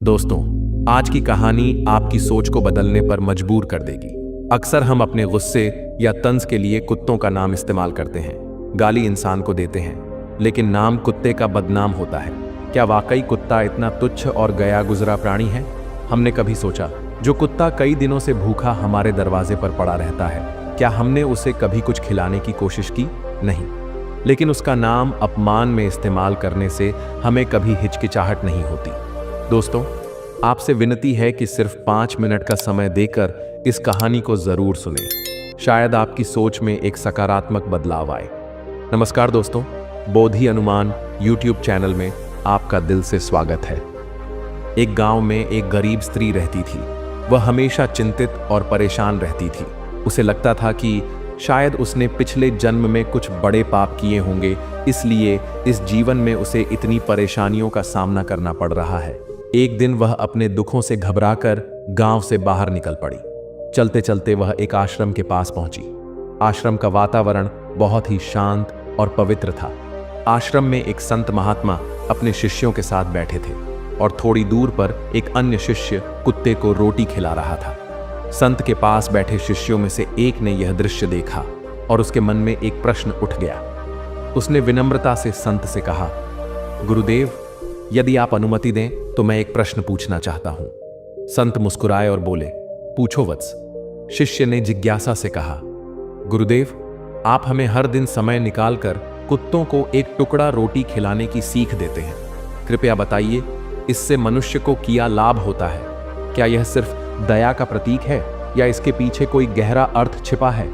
दोस्तों, आज की कहानी आपकी सोच को बदलने पर मजबूर कर देगी। अक्सर हम अपने गुस्से या तंज के लिए कुत्तों का नाम इस्तेमाल करते हैं, गाली इंसान को देते हैं, लेकिन नाम कुत्ते का बदनाम होता है। क्या वाकई कुत्ता इतना तुच्छ और गया गुजरा प्राणी है? हमने कभी सोचा, जो कुत्ता कई दिनों से भूखा हमारे दरवाजे पर पड़ा रहता है, क्या हमने उसे कभी कुछ खिलाने की कोशिश की? नहीं। लेकिन उसका नाम अपमान में इस्तेमाल करने से हमें कभी हिचकिचाहट नहीं होती। दोस्तों, आपसे विनती है कि सिर्फ 5 मिनट का समय देकर इस कहानी को जरूर सुनें। शायद आपकी सोच में एक सकारात्मक बदलाव आए। नमस्कार दोस्तों, बोधि अनुमान YouTube चैनल में आपका दिल से स्वागत है। एक गांव में एक गरीब स्त्री रहती थी। वह हमेशा चिंतित और परेशान रहती थी। उसे लगता था कि शायद उसने पिछले जन्म में कुछ बड़े पाप किए होंगे, इसलिए इस जीवन में उसे इतनी परेशानियों का सामना करना पड़ रहा है। एक दिन वह अपने दुखों से घबराकर गांव से बाहर निकल पड़ी। चलते चलते वह एक आश्रम के पास पहुंची। आश्रम का वातावरण बहुत ही शांत और पवित्र था। आश्रम में एक संत महात्मा अपने शिष्यों के साथ बैठे थे और थोड़ी दूर पर एक अन्य शिष्य कुत्ते को रोटी खिला रहा था। संत के पास बैठे शिष्यों में से एक ने यह दृश्य देखा और उसके मन में एक प्रश्न उठ गया। उसने विनम्रता से संत से कहा, गुरुदेव, यदि आप अनुमति दें तो मैं एक प्रश्न पूछना चाहता हूं। संत मुस्कुराए और बोले, पूछो वत्स। शिष्य ने जिज्ञासा से कहा, गुरुदेव, आप हमें हर दिन समय निकालकर कुत्तों को एक टुकड़ा रोटी खिलाने की सीख देते हैं। कृपया बताइए, इससे मनुष्य को क्या लाभ होता है? क्या यह सिर्फ दया का प्रतीक है या इसके पीछे कोई गहरा अर्थ छिपा है?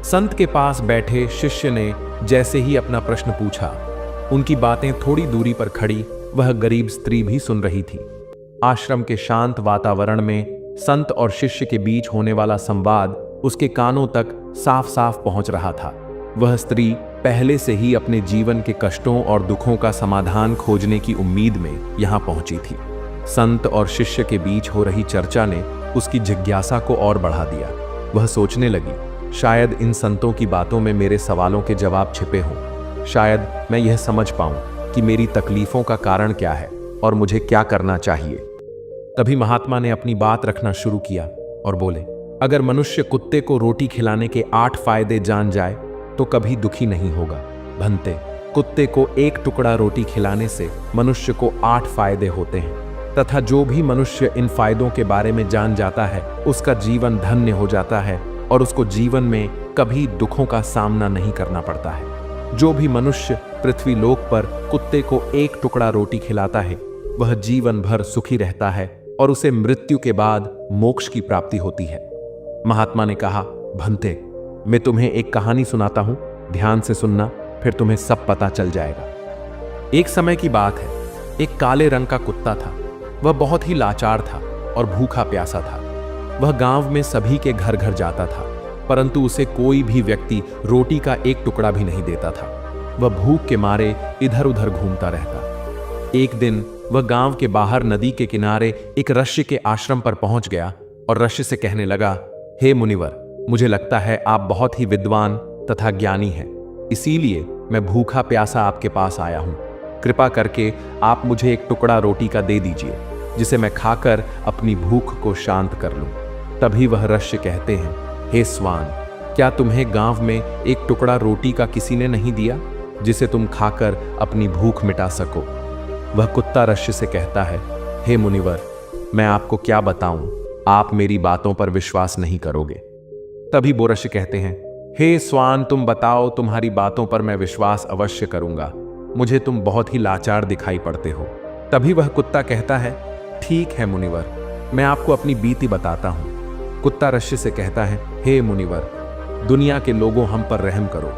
संत के पास बैठे शिष्य ने जैसे ही अपना प्रश्न पूछा, उनकी बातें थोड़ी दूरी पर खड़ी वह गरीब स्त्री भी सुन रही थी। आश्रम के शांत वातावरण में संत और शिष्य के बीच होने वाला संवाद उसके कानों तक साफ साफ पहुंच रहा था। वह स्त्री पहले से ही अपने जीवन के कष्टों और दुखों का समाधान खोजने की उम्मीद में यहां पहुंची थी। संत और शिष्य के बीच हो रही चर्चा ने उसकी जिज्ञासा को और बढ़ा दिया। वह सोचने लगी, शायद इन संतों की बातों में मेरे सवालों के जवाब छिपे हों। शायद मैं यह समझ पाऊं कि मेरी तकलीफों का कारण क्या है और मुझे क्या करना चाहिए। तभी महात्मा ने अपनी बात रखना शुरू किया और बोले, अगर मनुष्य कुत्ते को रोटी खिलाने के 8 फायदे जान जाए तो कभी दुखी नहीं होगा। भंते, कुत्ते को एक टुकड़ा रोटी खिलाने से मनुष्य को 8 फायदे होते हैं, तथा जो भी मनुष्य इन फायदों के बारे में जान जाता है उसका जीवन धन्य हो जाता है और उसको जीवन में कभी दुखों का सामना नहीं करना पड़ता है। जो भी मनुष्य पृथ्वी लोक पर कुत्ते को एक टुकड़ा रोटी खिलाता है वह जीवन भर सुखी रहता है और उसे मृत्यु के बाद मोक्ष की प्राप्ति होती है। महात्मा ने कहा, भंते, मैं तुम्हें एक कहानी सुनाता हूं, ध्यान से सुनना, फिर तुम्हें सब पता चल जाएगा। एक समय की बात है, एक काले रंग का कुत्ता था। वह बहुत ही लाचार था और भूखा प्यासा था। वह गांव में सभी के घर घर जाता था, परंतु उसे कोई भी व्यक्ति रोटी का एक टुकड़ा भी नहीं देता था। वह भूख के मारे इधर उधर घूमता रहता। एक दिन वह गांव के बाहर नदी के किनारे एक ऋषि के आश्रम पर पहुंच गया और ऋषि से कहने लगा, हे मुनिवर, मुझे लगता है आप बहुत ही विद्वान तथा ज्ञानी हैं, इसीलिए मैं भूखा प्यासा आपके पास आया हूं। कृपा करके आप मुझे एक टुकड़ा रोटी का दे दीजिए, जिसे मैं खाकर अपनी भूख को शांत कर लूं। तभी वह ऋषि कहते हैं, हे स्वान, क्या तुम्हें गांव में एक टुकड़ा रोटी का किसी ने नहीं दिया जिसे तुम खाकर अपनी भूख मिटा सको? वह कुत्ता ऋषि से कहता है, हे मुनिवर, मैं आपको क्या बताऊं, आप मेरी बातों पर विश्वास नहीं करोगे। तभी वो ऋषि कहते हैं, हे स्वान, तुम बताओ, तुम्हारी बातों पर मैं विश्वास अवश्य करूंगा। मुझे तुम बहुत ही लाचार दिखाई पड़ते हो। तभी वह कुत्ता कहता है, ठीक है मुनिवर, मैं आपको अपनी बीती बताता हूं। कुत्ता ऋषि से कहता है, हे मुनिवर, दुनिया के लोगों, हम पर रहम करो।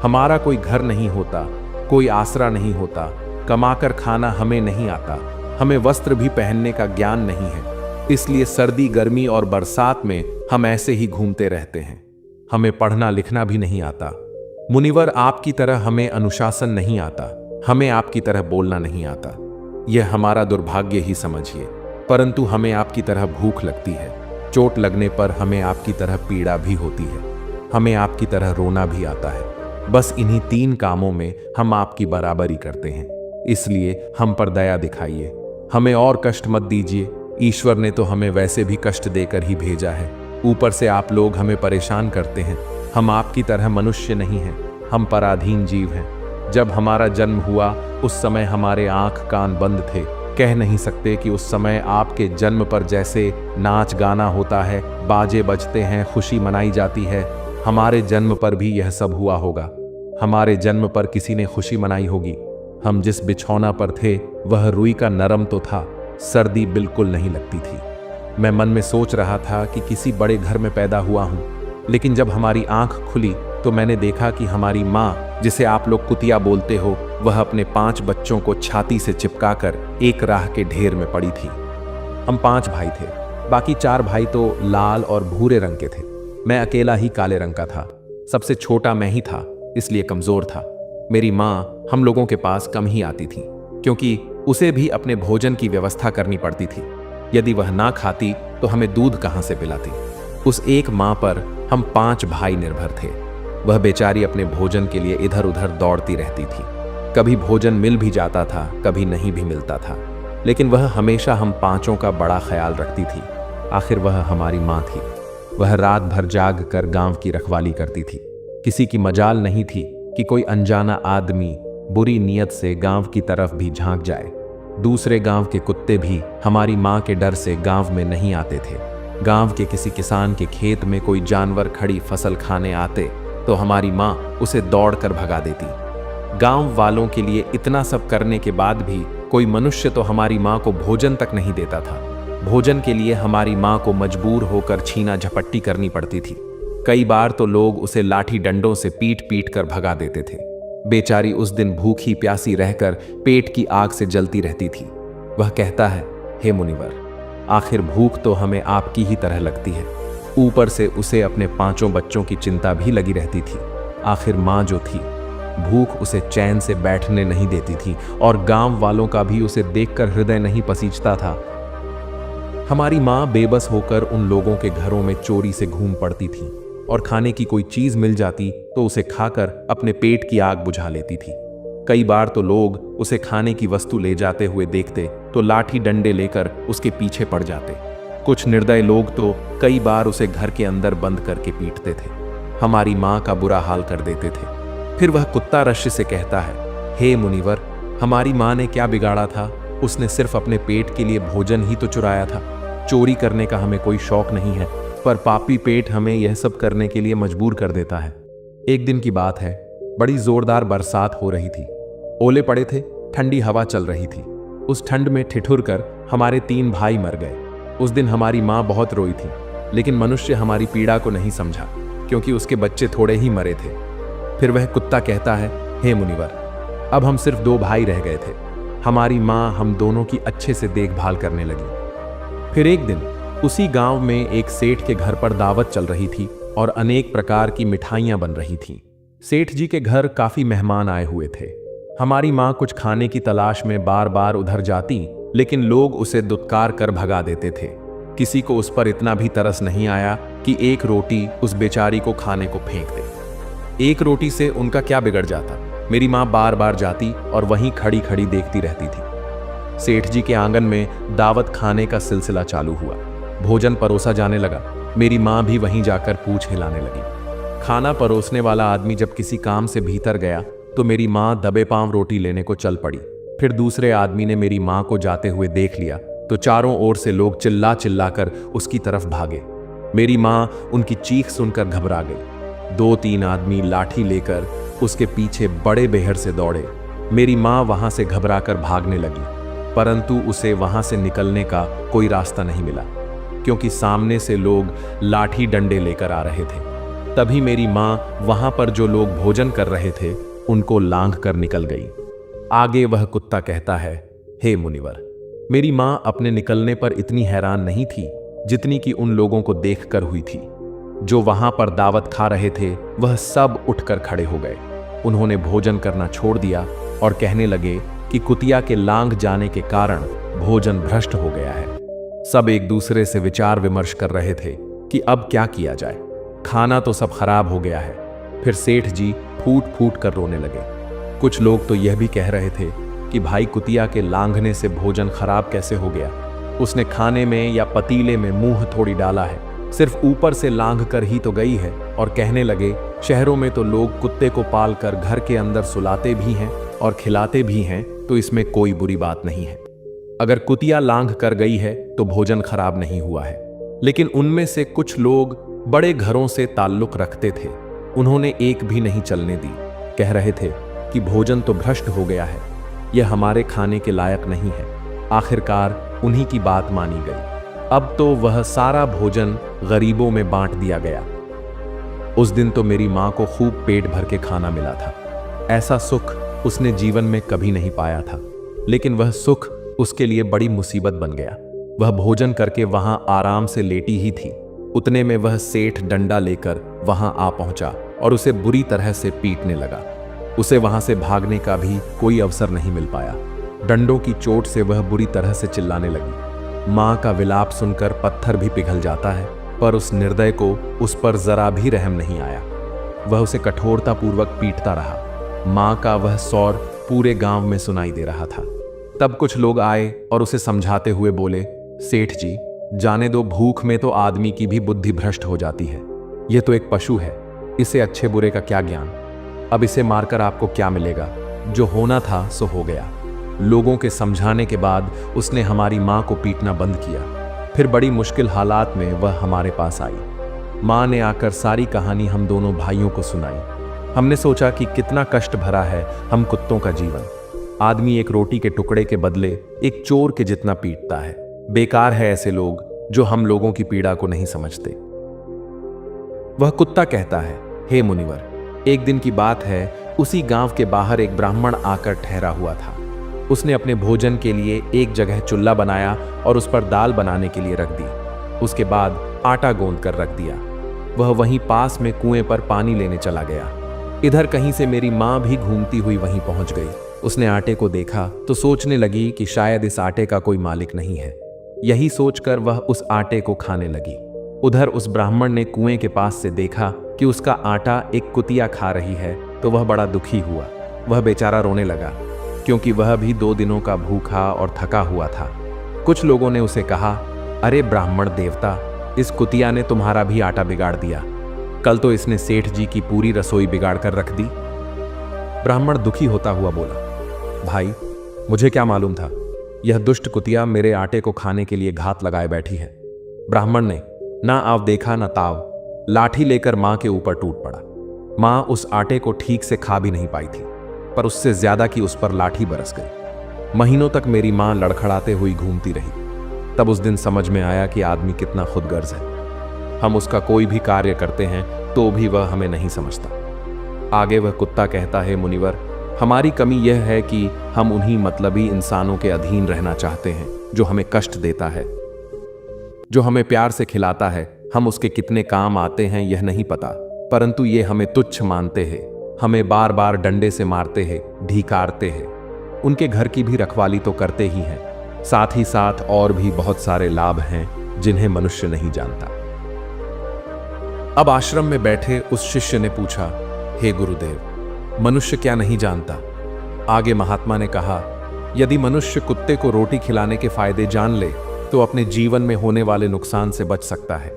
हमारा कोई घर नहीं होता, कोई आसरा नहीं होता, कमाकर खाना हमें नहीं आता, हमें वस्त्र भी पहनने का ज्ञान नहीं है, इसलिए सर्दी, गर्मी और बरसात में हम ऐसे ही घूमते रहते हैं। हमें पढ़ना लिखना भी नहीं आता। मुनिवर, आपकी तरह हमें अनुशासन नहीं आता, हमें आपकी तरह बोलना नहीं आता। यह हमारा दुर्भाग्य ही समझिए, परंतु हमें आपकी तरह भूख लगती है। चोट लगने पर हमें आपकी तरह पीड़ा भी होती है। हमें आपकी तरह रोना भी आता है। बस इन्हीं 3 कामों में हम आपकी बराबरी करते हैं, इसलिए हम पर दया दिखाइए। हमें और कष्ट मत दीजिए, ईश्वर ने तो हमें वैसे भी कष्ट देकर ही भेजा है, ऊपर से आप लोग हमें परेशान करते हैं। हम आपकी तरह मनुष्य नहीं हैं, हम पराधीन जीव हैं। जब हमारा जन्म हुआ उस समय हमारे आंख कान बंद थे, कह नहीं सकते कि उस समय आपके जन्म पर जैसे नाच गाना होता है, बाजे बजते हैं, खुशी मनाई जाती है, हमारे जन्म पर भी यह सब हुआ होगा। हमारे जन्म पर किसी ने खुशी मनाई होगी। हम जिस बिछौना पर थे वह रुई का नरम तो था, सर्दी बिल्कुल नहीं लगती थी। मैं मन में सोच रहा था कि किसी बड़े घर में पैदा हुआ हूं, लेकिन जब हमारी आंख खुली तो मैंने देखा कि हमारी माँ, जिसे आप लोग कुतिया बोलते हो, वह अपने 5 बच्चों को छाती से चिपकाकर एक राह के ढेर में पड़ी थी। हम 5 भाई थे, बाकी 4 भाई तो लाल और भूरे रंग के थे। मैं अकेला ही काले रंग का था। सबसे छोटा मैं ही था, इसलिए कमजोर था। मेरी माँ हम लोगों के पास कम ही आती थी, क्योंकि उसे भी अपने भोजन की व्यवस्था करनी पड़ती थी। यदि वह ना खाती तो हमें दूध कहाँ से पिलाती। उस एक माँ पर हम 5 भाई निर्भर थे। वह बेचारी अपने भोजन के लिए इधर उधर दौड़ती रहती थी। कभी भोजन मिल भी जाता था, कभी नहीं भी मिलता था, लेकिन वह हमेशा हम 5 का बड़ा ख्याल रखती थी। आखिर वह हमारी माँ थी। वह रात भर जाग कर गांव की रखवाली करती थी। किसी की मजाल नहीं थी कि कोई अनजाना आदमी बुरी नीयत से गांव की तरफ भी झांक जाए। दूसरे गांव के कुत्ते भी हमारी माँ के डर से गांव में नहीं आते थे। गांव के किसी किसान के खेत में कोई जानवर खड़ी फसल खाने आते तो हमारी माँ उसे दौड़कर भगा देती। गांव वालों के लिए इतना सब करने के बाद भी कोई मनुष्य तो हमारी माँ को भोजन तक नहीं देता था। भोजन के लिए हमारी माँ को मजबूर होकर छीना झपट्टी करनी पड़ती थी। कई बार तो लोग उसे लाठी डंडों से पीट पीट कर भगा देते थे। बेचारी उस दिन भूखी प्यासी रहकर पेट की आग से जलती रहती थी। वह कहता है, हे मुनिवर, आखिर भूख तो हमें आपकी ही तरह लगती है। ऊपर से उसे अपने 5 बच्चों की चिंता भी लगी रहती थी। आखिर माँ जो थी, भूख उसे चैन से बैठने नहीं देती थी और गांव वालों का भी उसे देखकर हृदय नहीं पसीजता था। हमारी माँ बेबस होकर उन लोगों के घरों में चोरी से घूम पड़ती थी और खाने की कोई चीज मिल जाती तो उसे खाकर अपने पेट की आग बुझा लेती थी। कई बार तो लोग उसे खाने की वस्तु ले जाते हुए देखते तो लाठी डंडे लेकर उसके पीछे पड़ जाते। कुछ निर्दय लोग तो कई बार उसे घर के अंदर बंद करके पीटते थे। हमारी माँ का बुरा हाल कर देते थे। फिर वह कुत्ता रश्य से कहता है, हे मुनिवर, हमारी माँ ने क्या बिगाड़ा था? उसने सिर्फ अपने पेट के लिए भोजन ही तो चुराया था। चोरी करने का हमें कोई शौक नहीं है, पर पापी पेट हमें यह सब करने के लिए मजबूर कर देता है। एक दिन की बात है, बड़ी जोरदार बरसात हो रही थी। ओले पड़े थे, ठंडी हवा चल रही थी। उस ठंड में ठिठुर कर हमारे 3 भाई मर गए। उस दिन हमारी माँ बहुत रोई थी, लेकिन मनुष्य हमारी पीड़ा को नहीं समझा, क्योंकि उसके बच्चे थोड़े ही मरे थे। फिर वह कुत्ता कहता है, हे मुनिवर, अब हम सिर्फ 2 भाई रह गए थे। हमारी माँ हम दोनों की अच्छे से देखभाल करने लगी। फिर एक दिन उसी गांव में एक सेठ के घर पर दावत चल रही थी और अनेक प्रकार की मिठाइयां बन रही थीं। सेठ जी के घर काफी मेहमान आए हुए थे। हमारी माँ कुछ खाने की तलाश में बार बार उधर जाती, लेकिन लोग उसे दुत्कार कर भगा देते थे। किसी को उस पर इतना भी तरस नहीं आया कि एक रोटी उस बेचारी को खाने को फेंक दे। एक रोटी से उनका क्या बिगड़ जाता? मेरी माँ बार बार जाती और वहीं खड़ी खड़ी देखती रहती थी। सेठ जी के आंगन में दावत खाने का सिलसिला चालू हुआ। भोजन परोसा जाने लगा। मेरी माँ भी वहीं जाकर पूंछ हिलाने लगी। खाना परोसने वाला आदमी जब किसी काम से भीतर गया तो मेरी माँ दबे पांव रोटी लेने को चल पड़ी। फिर दूसरे आदमी ने मेरी माँ को जाते हुए देख लिया तो चारों ओर से लोग चिल्ला चिल्ला कर उसकी तरफ भागे। मेरी माँ उनकी चीख सुनकर घबरा गई। 2-3 आदमी लाठी लेकर उसके पीछे बड़े बेहर से दौड़े। मेरी माँ वहां से घबराकर भागने लगी, परंतु उसे वहां से निकलने का कोई रास्ता नहीं मिला, क्योंकि सामने से लोग लाठी डंडे लेकर आ रहे थे। तभी मेरी माँ वहां पर जो लोग भोजन कर रहे थे उनको लांघ कर निकल गई। आगे वह कुत्ता कहता है, हे मुनिवर, मेरी माँ अपने निकलने पर इतनी हैरान नहीं थी जितनी कि उन लोगों को देखकर हुई थी। जो वहां पर दावत खा रहे थे वह सब उठकर खड़े हो गए। उन्होंने भोजन करना छोड़ दिया और कहने लगे कि कुतिया के लांघ जाने के कारण भोजन भ्रष्ट हो गया है। सब एक दूसरे से विचार विमर्श कर रहे थे कि अब क्या किया जाए। खाना तो सब खराब हो गया है। फिर सेठ जी फूट फूट कर रोने लगे। कुछ लोग तो यह भी कह रहे थे कि भाई कुतिया के लांघने से भोजन खराब कैसे हो गया। उसने खाने में या पतीले में मुंह थोड़ी डाला है, सिर्फ ऊपर से लांघ कर ही तो गई है। और कहने लगे, शहरों में तो लोग कुत्ते को पाल कर घर के अंदर सुलाते भी हैं और खिलाते भी हैं, तो इसमें कोई बुरी बात नहीं है। अगर कुतिया लांघ कर गई है तो भोजन खराब नहीं हुआ है। लेकिन उनमें से कुछ लोग बड़े घरों से ताल्लुक रखते थे, उन्होंने एक भी नहीं चलने दी। कह रहे थे कि भोजन तो भ्रष्ट हो गया है, यह हमारे खाने के लायक नहीं है। आखिरकार उन्हीं की बात मानी गई। अब तो वह सारा भोजन गरीबों में बांट दिया गया। उस दिन तो मेरी मां को खूब पेट भर के खाना मिला था। ऐसा सुख उसने जीवन में कभी नहीं पाया था, लेकिन वह सुख उसके लिए बड़ी मुसीबत बन गया। वह भोजन करके वहां आराम से लेटी ही थी, उतने में वह सेठ डंडा लेकर वहां आ पहुंचा और उसे बुरी तरह से पीटने लगा। उसे वहां से भागने का भी कोई अवसर नहीं मिल पाया। डंडों की चोट से वह बुरी तरह से चिल्लाने लगी। मां का विलाप सुनकर पत्थर भी पिघल जाता है, पर उस निर्दय को उस पर जरा भी रहम नहीं आया। वह उसे कठोरतापूर्वक पीटता रहा। मां का वह सौर पूरे गांव में सुनाई दे रहा था। तब कुछ लोग आए और उसे समझाते हुए बोले, सेठ जी, जाने दो, भूख में तो आदमी की भी बुद्धि भ्रष्ट हो जाती है। यह तो एक पशु है, इसे अच्छे बुरे का क्या ज्ञान। अब इसे मारकर आपको क्या मिलेगा? जो होना था सो हो गया। लोगों के समझाने के बाद उसने हमारी मां को पीटना बंद किया। फिर बड़ी मुश्किल हालात में वह हमारे पास आई। मां ने आकर सारी कहानी हम दोनों भाइयों को सुनाई। हमने सोचा कि कितना कष्ट भरा है हम कुत्तों का जीवन। आदमी एक रोटी के टुकड़े के बदले एक चोर के जितना पीटता है। बेकार है ऐसे लोग जो हम लोगों की पीड़ा को नहीं समझते। वह कुत्ता कहता है, हे मुनिवर, एक दिन की बात है, उसी गांव के बाहर एक ब्राह्मण आकर ठहरा हुआ था। उसने अपने भोजन के लिए एक जगह चुल्ला बनाया और उस पर दाल बनाने के लिए रख दी। उसके बाद आटा गोंद कर रख दिया। वह वहीं पास में कुएं पर पानी लेने चला गया। इधर कहीं से मेरी मां भी घूमती हुई वहीं पहुंच गई। उसने आटे को देखा तो सोचने लगी कि शायद इस आटे का कोई मालिक नहीं है। यही सोचकर वह उस आटे को खाने लगी। उधर उस ब्राह्मण ने कुएं के पास से देखा कि उसका आटा एक कुतिया खा रही है, तो वह बड़ा दुखी हुआ। वह बेचारा रोने लगा, क्योंकि वह भी 2 दिनों का भूखा और थका हुआ था। कुछ लोगों ने उसे कहा, अरे ब्राह्मण देवता, इस कुतिया ने तुम्हारा भी आटा बिगाड़ दिया। कल तो इसने सेठ जी की पूरी रसोई बिगाड़ कर रख दी। ब्राह्मण दुखी होता हुआ बोला, भाई, मुझे क्या मालूम था, यह दुष्ट कुतिया मेरे आटे को खाने के लिए घात लगाए बैठी है। ब्राह्मण ने ना आव देखा ना ताव, लाठी लेकर मां के ऊपर टूट पड़ा। मां उस आटे को ठीक से खा भी नहीं पाई थी, पर उससे ज्यादा की उस पर लाठी बरस गई। महीनों तक मेरी मां लड़खड़ाते हुई घूमती रही। तब उस दिन समझ में आया कि आदमी कितना खुदगर्ज है। हम उसका कोई भी कार्य करते हैं तो भी वह हमें नहीं समझता। आगे वह कुत्ता कहता है, मुनिवर, हमारी कमी यह है कि हम उन्हीं मतलबी इंसानों के अधीन रहना चाहते हैं जो हमें कष्ट देता है। जो हमें प्यार से खिलाता है, हम उसके कितने काम आते हैं यह नहीं पता, परंतु ये हमें तुच्छ मानते हैं, हमें बार बार डंडे से मारते हैं, ढीकारते हैं। उनके घर की भी रखवाली तो करते ही हैं, साथ ही साथ और भी बहुत सारे लाभ हैं जिन्हें मनुष्य नहीं जानता। अब आश्रम में बैठे उस शिष्य ने पूछा, हे गुरुदेव, मनुष्य क्या नहीं जानता? आगे महात्मा ने कहा, यदि मनुष्य कुत्ते को रोटी खिलाने के फायदे जान ले तो अपने जीवन में होने वाले नुकसान से बच सकता है।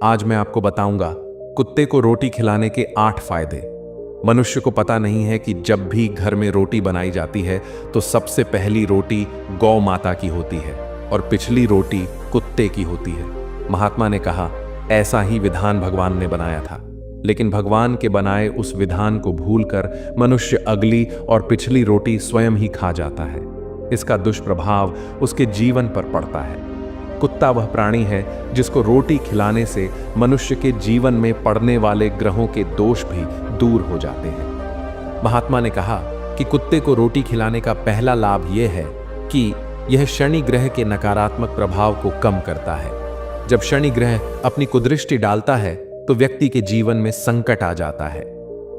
आज मैं आपको बताऊंगा कुत्ते को रोटी खिलाने के 8 फायदे। मनुष्य को पता नहीं है कि जब भी घर में रोटी बनाई जाती है तो सबसे पहली रोटी गौ माता की होती है और पिछली रोटी कुत्ते की होती है। महात्मा ने कहा, ऐसा ही विधान भगवान ने बनाया था, लेकिन भगवान के बनाए उस विधान को भूलकर मनुष्य अगली और पिछली रोटी स्वयं ही खा जाता है। इसका दुष्प्रभाव उसके जीवन पर पड़ता है। कुत्ता वह प्राणी है जिसको रोटी खिलाने से मनुष्य के जीवन में पड़ने वाले ग्रहों के दोष भी दूर हो जाते हैं। महात्मा ने कहा कि कुत्ते को रोटी खिलाने का पहला लाभ यह है कि यह शनि ग्रह के नकारात्मक प्रभाव को कम करता है। जब शनि ग्रह अपनी कुदृष्टि डालता है तो व्यक्ति के जीवन में संकट आ जाता है।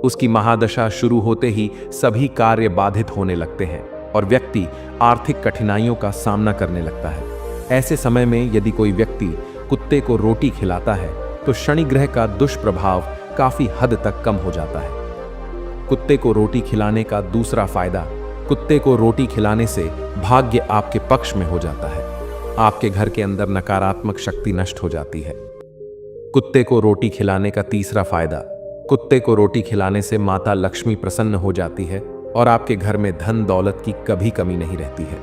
उसकी महादशा शुरू होते ही सभी कार्य बाधित होने लगते हैं और व्यक्ति आर्थिक कठिनाइयों का सामना करने लगता है। ऐसे समय में यदि कोई व्यक्ति कुत्ते को रोटी खिलाता है तो शनि ग्रह का दुष्प्रभाव काफी हद तक कम हो जाता है। कुत्ते को रोटी खिलाने का दूसरा फायदा कुत्ते को रोटी खिलाने से भाग्य आपके पक्ष में हो जाता है। आपके घर के अंदर नकारात्मक शक्ति नष्ट हो जाती है। कुत्ते को रोटी खिलाने का तीसरा फायदा, कुत्ते को रोटी खिलाने से माता लक्ष्मी प्रसन्न हो जाती है और आपके घर में धन दौलत की कभी कमी नहीं रहती है।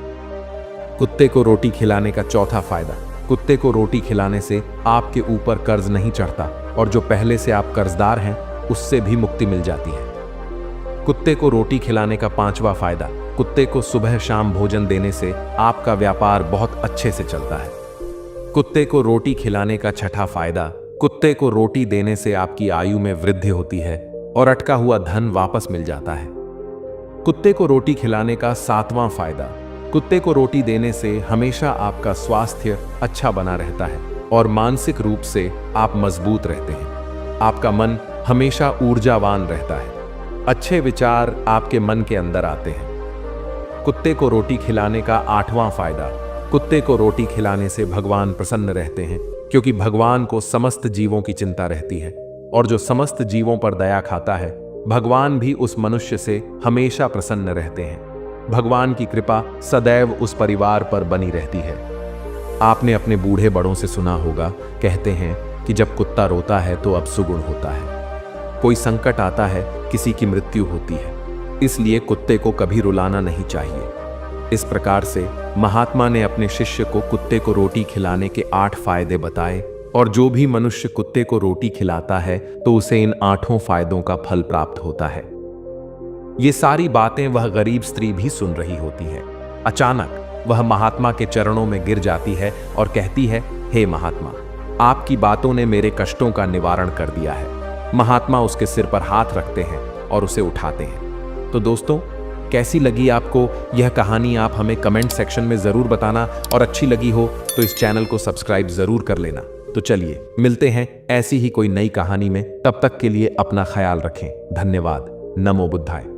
कुत्ते को रोटी खिलाने का चौथा फायदा, कुत्ते को रोटी खिलाने से आपके ऊपर कर्ज नहीं चढ़ता और जो पहले से आप कर्जदार हैं उससे भी मुक्ति मिल जाती है। कुत्ते को रोटी खिलाने का पांचवा फायदा, कुत्ते को सुबह शाम भोजन देने से आपका व्यापार बहुत अच्छे से चलता है। कुत्ते को रोटी खिलाने का छठा फायदा, कुत्ते को रोटी देने से आपकी आयु में वृद्धि होती है और अटका हुआ धन वापस मिल जाता है। कुत्ते को रोटी खिलाने का सातवां फायदा, कुत्ते को रोटी देने से हमेशा आपका स्वास्थ्य अच्छा बना रहता है और मानसिक रूप से आप मजबूत रहते हैं। आपका मन हमेशा ऊर्जावान रहता है। अच्छे विचार आपके मन के अंदर आते हैं। कुत्ते को रोटी खिलाने का आठवां फायदा, कुत्ते को रोटी खिलाने से भगवान प्रसन्न रहते हैं क्योंकि भगवान को समस्त जीवों की चिंता रहती है और जो समस्त जीवों पर दया खाता है भगवान भी उस मनुष्य से हमेशा प्रसन्न रहते हैं। भगवान की कृपा सदैव उस परिवार पर बनी रहती है। आपने अपने बूढ़े बड़ों से सुना होगा, कहते हैं कि जब कुत्ता रोता है तो अब सुगुण होता है। कोई संकट आता है, किसी की मृत्यु होती है, इसलिए कुत्ते को कभी रुलाना नहीं चाहिए। इस प्रकार से महात्मा ने अपने शिष्य को कुत्ते को रोटी खिलाने के 8 फायदे बताए और जो भी मनुष्य कुत्ते को रोटी खिलाता है तो उसे इन 8 फायदों का फल प्राप्त होता है। ये सारी बातें वह गरीब स्त्री भी सुन रही होती है। अचानक वह महात्मा के चरणों में गिर जाती है और कहती है, हे महात्मा, आपकी बातों ने मेरे कष्टों का निवारण कर दिया है। महात्मा उसके सिर पर हाथ रखते हैं और उसे उठाते हैं। तो दोस्तों, कैसी लगी आपको यह कहानी, आप हमें कमेंट सेक्शन में जरूर बताना और अच्छी लगी हो तो इस चैनल को सब्सक्राइब जरूर कर लेना। तो चलिए मिलते हैं ऐसी ही कोई नई कहानी में, तब तक के लिए अपना ख्याल रखें। धन्यवाद। नमो बुद्धाय।